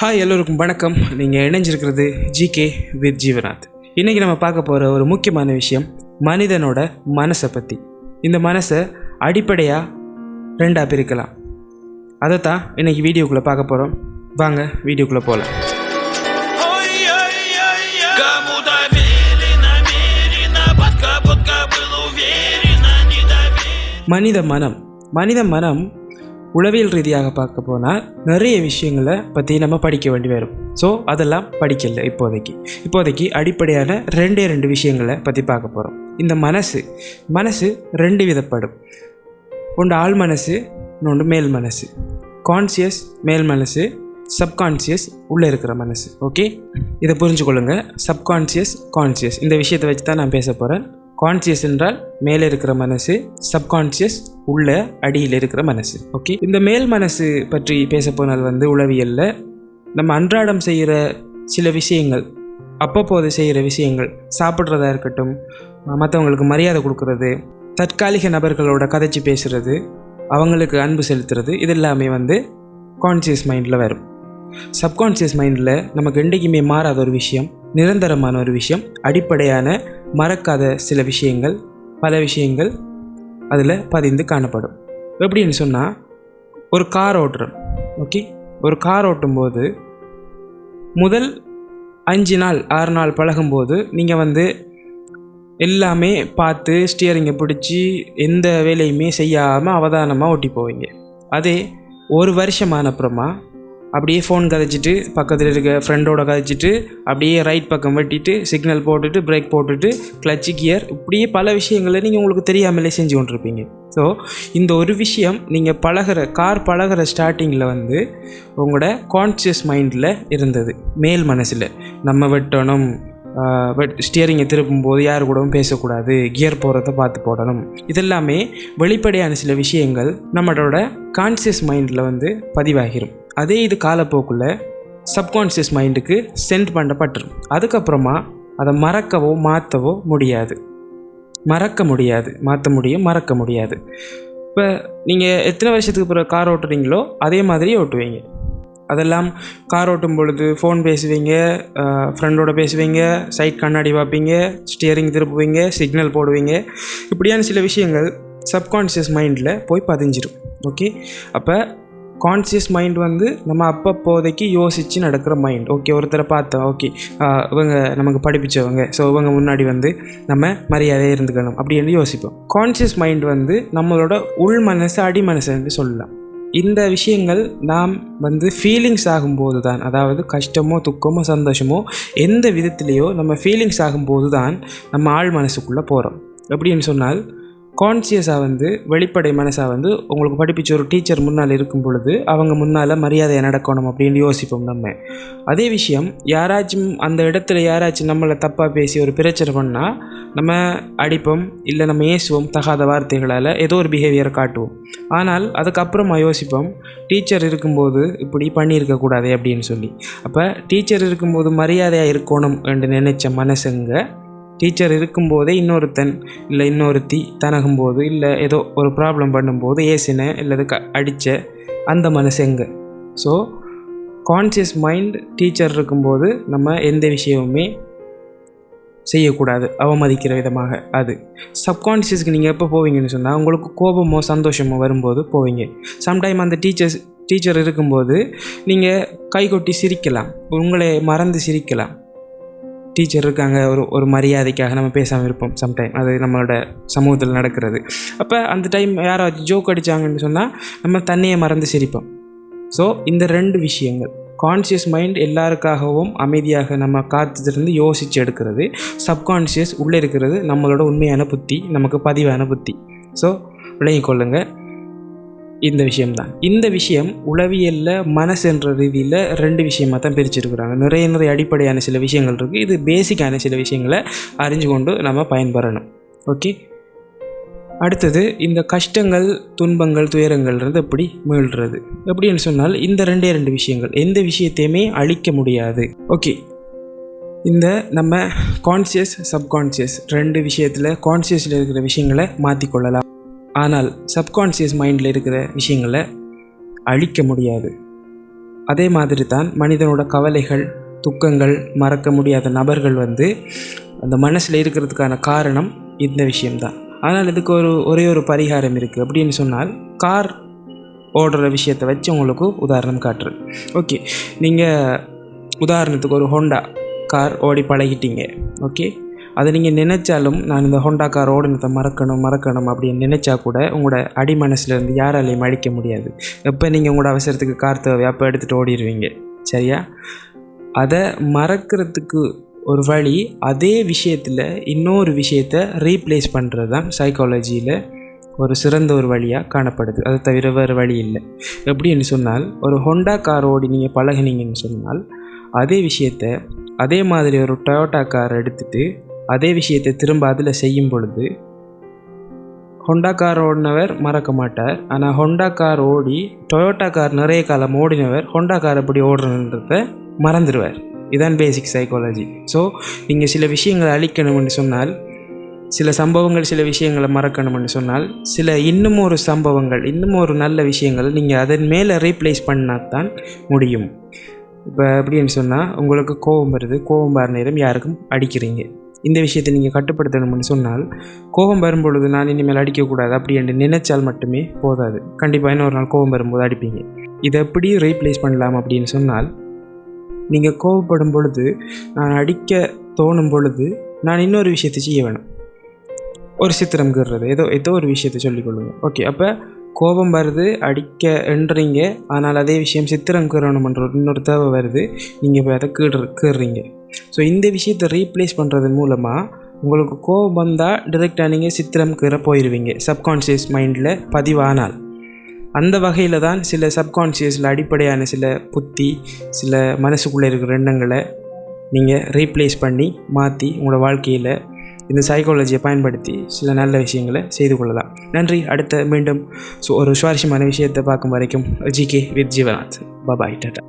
Hi, எல்லோருக்கும் வணக்கம். நீங்கள் இணைஞ்சிருக்கிறது ஜிகே வித் ஜீவநாத். இன்றைக்கி நம்ம பார்க்க போகிற ஒரு முக்கியமான விஷயம் மனிதனோட மனசை பற்றி. இந்த மனசை அடிப்படையாக ரெண்டாக பிரிக்கலாம். அதை தான் இன்றைக்கி வீடியோக்குள்ளே பார்க்க போகிறோம். வாங்க வீடியோக்குள்ளே போகலாம். மனித மனம் உளவியல் ரீதியாக பார்க்க போனால் நிறைய விஷயங்களை பற்றி நம்ம படிக்க வேண்டி வரும். ஸோ அதெல்லாம் படிக்கல. இப்போதைக்கு அடிப்படையான ரெண்டு விஷயங்களை பற்றி பார்க்க போகிறோம். இந்த மனசு ரெண்டு விதப்படும். ஒன்று ஆழ் மனசு, இன்னொன்று மேல் மனசு. கான்சியஸ் மேல் மனசு, சப்கான்சியஸ் உள்ளே இருக்கிற மனசு. ஓகே, இதை புரிஞ்சுக்கொள்ளுங்க. சப்கான்சியஸ், கான்சியஸ் இந்த விஷயத்தை வச்சு தான் நான் பேச போகிறேன். கான்சியஸ் என்றால் மேலே இருக்கிற மனசு, சப்கான்சியஸ் உள்ள அடியில் இருக்கிற மனசு. ஓகே, இந்த மேல் மனசு பற்றி பேச போனால் உளவியலில் நம்ம அன்றாடம் செய்கிற சில விஷயங்கள், அப்பப்போது செய்கிற விஷயங்கள், சாப்பிட்றதா இருக்கட்டும், மற்றவங்களுக்கு மரியாதை கொடுக்கறது, தற்காலிக நபர்களோட கதைச்சி பேசுகிறது, அவங்களுக்கு அன்பு செலுத்துறது, இது எல்லாமே கான்சியஸ் மைண்டில் வரும். சப்கான்சியஸ் மைண்டில் நமக்கு என்றைக்குமே மாறாத ஒரு விஷயம், நிரந்தரமான ஒரு விஷயம், அடிப்படையான மறக்காத சில விஷயங்கள், பல விஷயங்கள் அதில் பதிந்து காணப்படும். எப்படின்னு சொன்னால், ஒரு கார் ஓட்டுறோம். ஓகே, ஒரு கார் ஓட்டும்போது முதல் 5 நாள் 6 நாள் பழகும்போது நீங்கள் எல்லாமே பார்த்து ஸ்டியரிங்கை பிடிச்சி எந்த வேலையுமே செய்யாமல் அவதானமாக ஓட்டி போவீங்க. அதே ஒரு வருஷமான அப்புறமா அப்படியே ஃபோன் கதைச்சிட்டு, பக்கத்தில் இருக்க ஃப்ரெண்டோட கதைச்சிட்டு, அப்படியே ரைட் பக்கம் வெட்டிட்டு, சிக்னல் போட்டுட்டு, பிரேக் போட்டுட்டு, கிளச்சு கியர், இப்படியே பல விஷயங்களை நீங்கள் உங்களுக்கு தெரியாமலே செஞ்சு கொண்டிருப்பீங்க. ஸோ இந்த ஒரு விஷயம் நீங்கள் கார் பழகிற ஸ்டார்டிங்கில் உங்களோட கான்சியஸ் மைண்டில் இருந்தது. மேல் மனசில் நம்ம வெட்டணும், ஸ்டியரிங்கை திருப்பும்போது யார் கூடவும் பேசக்கூடாது, கியர் போகிறத பார்த்து போடணும், இதெல்லாமே வெளிப்படையான சில விஷயங்கள் நம்மளோட கான்சியஸ் மைண்டில் பதிவாகிடும். அதே இது காலப்போக்குள்ள சப்கான்சியஸ் மைண்டுக்கு சென்ட் பண்ணப்பட்டுரும். அதுக்கப்புறமா அதை மறக்கவோ மாற்றவோ முடியாது. மாற்ற முடியும், மறக்க முடியாது. இப்போ நீங்கள் எத்தனை வருஷத்துக்கு பிறகு கார் ஓட்டுறீங்களோ அதே மாதிரி ஓட்டுவீங்க. அதெல்லாம் கார் ஓட்டும் பொழுது ஃபோன் பேசுவீங்க, ஃப்ரெண்டோட பேசுவீங்க, சைட் கண்ணாடி பார்ப்பீங்க, ஸ்டியரிங் திருப்புவீங்க, சிக்னல் போடுவீங்க. இப்படியான சில விஷயங்கள் சப்கான்ஷியஸ் மைண்டில் போய் பதிஞ்சிடும். ஓகே, அப்போ கான்சியஸ் மைண்ட் நம்ம அப்பப்போதைக்கு யோசித்து நடக்கிற மைண்ட். ஓகே, ஒருத்தரை பார்த்தோம், ஓகே இவங்க நமக்கு படிப்பிச்சவங்க, ஸோ இவங்க முன்னாடி நம்ம மரியாதையாக இருந்துக்கணும் அப்படின்னு யோசிப்போம். கான்சியஸ் மைண்ட் நம்மளோட உள் மனசு, அடி மனசுன்னு சொல்லலாம். இந்த விஷயங்கள் நாம் ஃபீலிங்ஸ் ஆகும்போது தான், அதாவது கஷ்டமோ துக்கமோ சந்தோஷமோ எந்த விதத்துலேயோ நம்ம ஃபீலிங்ஸ் ஆகும்போது தான் நம்ம ஆழ் மனசுக்குள்ளே போகிறோம். எப்படின்னு சொன்னால், கான்சியஸாக வெளிப்படை மனசாக உங்களுக்கு படிப்பிச்ச ஒரு டீச்சர் முன்னால் இருக்கும் பொழுது அவங்க முன்னால் மரியாதையை நடக்கணும் அப்படின்னு யோசிப்போம் நம்ம. அதே விஷயம் யாராச்சும் அந்த இடத்துல யாராச்சும் நம்மளை தப்பாக பேசி ஒரு பிரச்சனை பண்ணால் நம்ம அடிப்போம், இல்லை நம்ம ஏசுவோம், தகாத வார்த்தைகளால் ஏதோ ஒரு பிஹேவியரை காட்டுவோம். ஆனால் அதுக்கப்புறமா யோசிப்போம், டீச்சர் இருக்கும்போது இப்படி பண்ணியிருக்கக்கூடாது அப்படின்னு சொல்லி. அப்போ டீச்சர் இருக்கும்போது மரியாதையாக இருக்கணும் என்று நினைச்ச மனசுங்க டீச்சர் இருக்கும்போதே இன்னொருத்தன் இல்லை இன்னொருத்தி தனகும்போது, இல்லை ஏதோ ஒரு ப்ராப்ளம் பண்ணும்போது ஏசின இல்லது அடித்த அந்த மனசு எங்கே? ஸோ கான்சியஸ் மைண்ட் டீச்சர் இருக்கும்போது நம்ம எந்த விஷயமுமே செய்யக்கூடாது, அவமதிக்கிற விதமாக. அது சப்கான்ஷியஸ்க்கு நீங்கள் எப்போ போவீங்கன்னு சொன்னால், உங்களுக்கு கோபமோ சந்தோஷமோ வரும்போது போவீங்க. சம்டைம் அந்த டீச்சர் இருக்கும்போது நீங்கள் கை கொட்டி சிரிக்கலாம், உங்களை மறந்து சிரிக்கலாம். டீச்சர் இருக்காங்க, ஒரு மரியாதைக்காக நம்ம பேசாமல் இருப்போம் சம்டைம். அது நம்மளோட சமூகத்தில் நடக்கிறது. அப்போ அந்த டைம் யாராச்சும் ஜோக் அடித்தாங்கன்னு சொன்னால் நம்ம தன்னையை மறந்து சிரிப்போம். ஸோ இந்த ரெண்டு விஷயங்கள், கான்சியஸ் மைண்ட் எல்லாருக்காகவும் அமைதியாக நம்ம காத்திருந்து யோசித்து எடுக்கிறது, சப்கான்ஷியஸ் உள்ளே இருக்கிறது நம்மளோட உண்மையான புத்தி, நமக்கு பதிவான புத்தி. ஸோ விளங்கிக்கொள்ளுங்க, இந்த விஷயம்தான். இந்த விஷயம் உளவியலில் மனசுன்ற ரீதியில் 2 விஷயமாக தான் பிரிச்சுருக்குறாங்க. நிறைய அடிப்படையான சில விஷயங்கள் இருக்குது. இது பேசிக்கான சில விஷயங்களை அறிஞ்சு கொண்டு நம்ம பயன்பெறணும். ஓகே, அடுத்தது இந்த கஷ்டங்கள், துன்பங்கள், துயரங்கள்ன்றது எப்படி மீள்றது எப்படின்னு சொன்னால், இந்த 2 விஷயங்கள் எந்த விஷயத்தையுமே அழிக்க முடியாது. ஓகே, இந்த நம்ம கான்சியஸ் சப்கான்சியஸ் 2 விஷயத்தில் கான்சியஸில் இருக்கிற விஷயங்களை மாற்றிக்கொள்ளலாம். ஆனால் சப்கான்ஷியஸ் மைண்டில் இருக்கிற விஷயங்களை அழிக்க முடியாது. அதே மாதிரி தான் மனிதனோட கவலைகள், துக்கங்கள், மறக்க முடியாத நபர்கள் அந்த மனசில் இருக்கிறதுக்கான காரணம் இந்த விஷயம்தான். ஆனால் இதுக்கு ஒரே ஒரு பரிகாரம் இருக்குது. அப்படின்னு சொன்னால், கார் ஓடுற விஷயத்தை வச்சு உங்களுக்கு உதாரணம் காட்டுறேன். ஓகே, நீங்கள் உதாரணத்துக்கு ஒரு ஹோண்டா கார் ஓடி பழகிட்டீங்க. ஓகே, அதை நீங்கள் நினச்சாலும் நான் இந்த ஹோண்டா கார் ஓடினதை மறக்கணும் அப்படின்னு நினச்சா கூட உங்களோட அடிமனசுலேருந்து யாராலையும் அழிக்க முடியாது. எப்போ நீங்கள் உங்களோட அவசரத்துக்கு கார் தேவை அப்போ எடுத்துகிட்டு ஓடிடுவீங்க. சரியா? அதை மறக்கிறதுக்கு ஒரு வழி, அதே விஷயத்தில் இன்னொரு விஷயத்தை ரீப்ளேஸ் பண்ணுறது தான் சைக்காலஜியில் ஒரு சிறந்த ஒரு வழியாக காணப்படுது. அதை தவிர வேறு வழி இல்லை. எப்படின்னு சொன்னால், ஒரு ஹோண்டா கார் ஓடி நீங்கள் பழகினீங்கன்னு சொன்னால், அதே விஷயத்தை அதே மாதிரி ஒரு டொயோட்டா கார் எடுத்துகிட்டு அதே விஷயத்தை திரும்ப அதில் செய்யும் பொழுது ஹோண்டா கார் ஓடினவர் மறக்க மாட்டார். ஆனால் ஹோண்டா கார் ஓடி டொயோட்டா கார் நிறைய காலம் ஓடினவர் ஹோண்டா கார் எப்படி ஓடுறன்றதை மறந்துடுவார். இதுதான் பேசிக் சைக்காலஜி. ஸோ நீங்கள் சில விஷயங்களை அழிக்கணும்னு சொன்னால், சில சம்பவங்கள், சில விஷயங்களை மறக்கணும்னு சொன்னால், இன்னும் ஒரு சம்பவங்கள், இன்னும் ஒரு நல்ல விஷயங்களை நீங்கள் அதன் மேலே ரீப்ளேஸ் பண்ணால் தான் முடியும். இப்போ எப்படின்னு சொன்னால், உங்களுக்கு கோபம் வருது, கோபம் வர நேரம் யாருக்கும் அடிக்கிறீங்க. இந்த விஷயத்தை நீங்கள் கட்டுப்படுத்தணும்னு சொன்னால், கோபம் வரும்பொழுது நான் இனிமேல் அடிக்கக்கூடாது அப்படி என்று நினைச்சால் மட்டுமே போதாது. கண்டிப்பாக இன்னொரு நாள் கோபம் வரும்போது அடிப்பீங்க. இதை எப்படி ரீப்ளேஸ் பண்ணலாம் அப்படின்னு சொன்னால், நீங்கள் கோபப்படும் பொழுது, நான் அடிக்க தோணும் பொழுது நான் இன்னொரு விஷயத்தை செய்ய வேணும். ஒரு சித்திரம் கீறுறது, ஏதோ ஒரு விஷயத்தை சொல்லிக்கொள்ளுங்க. ஓகே, அப்போ கோபம் வருது, அடிக்க என்றீங்க. ஆனால் அதே விஷயம் சித்திரம் கீறணுமன்ற இன்னொரு தேவை வருது, நீங்கள் போய் அதை கீறுறீங்க. ஸோ இந்த விஷயத்தை ரீப்ளேஸ் பண்ணுறது மூலமாக உங்களுக்கு கோபம் வந்தால் டிரெக்டாக நீங்கள் சித்திரம் கீற போயிடுவீங்க, சப்கான்ஷியஸ் மைண்டில் பதிவானால். அந்த வகையில் தான் சில சப்கான்ஷியஸில் அடிப்படையான சில புத்தி, சில மனசுக்குள்ளே இருக்கிற எண்ணங்களை நீங்கள் ரீப்ளேஸ் பண்ணி மாற்றி உங்களோட வாழ்க்கையில் இந்த சைக்காலஜியை பயன்படுத்தி சில நல்ல விஷயங்களை செய்து கொள்ளலாம். நன்றி. அடுத்த மீண்டும் ஒரு சுவாரஸ்யமான விஷயத்தை பார்க்கும் வரைக்கும் ஜிகே வித் ஜீவநாத். பாய், டாடா.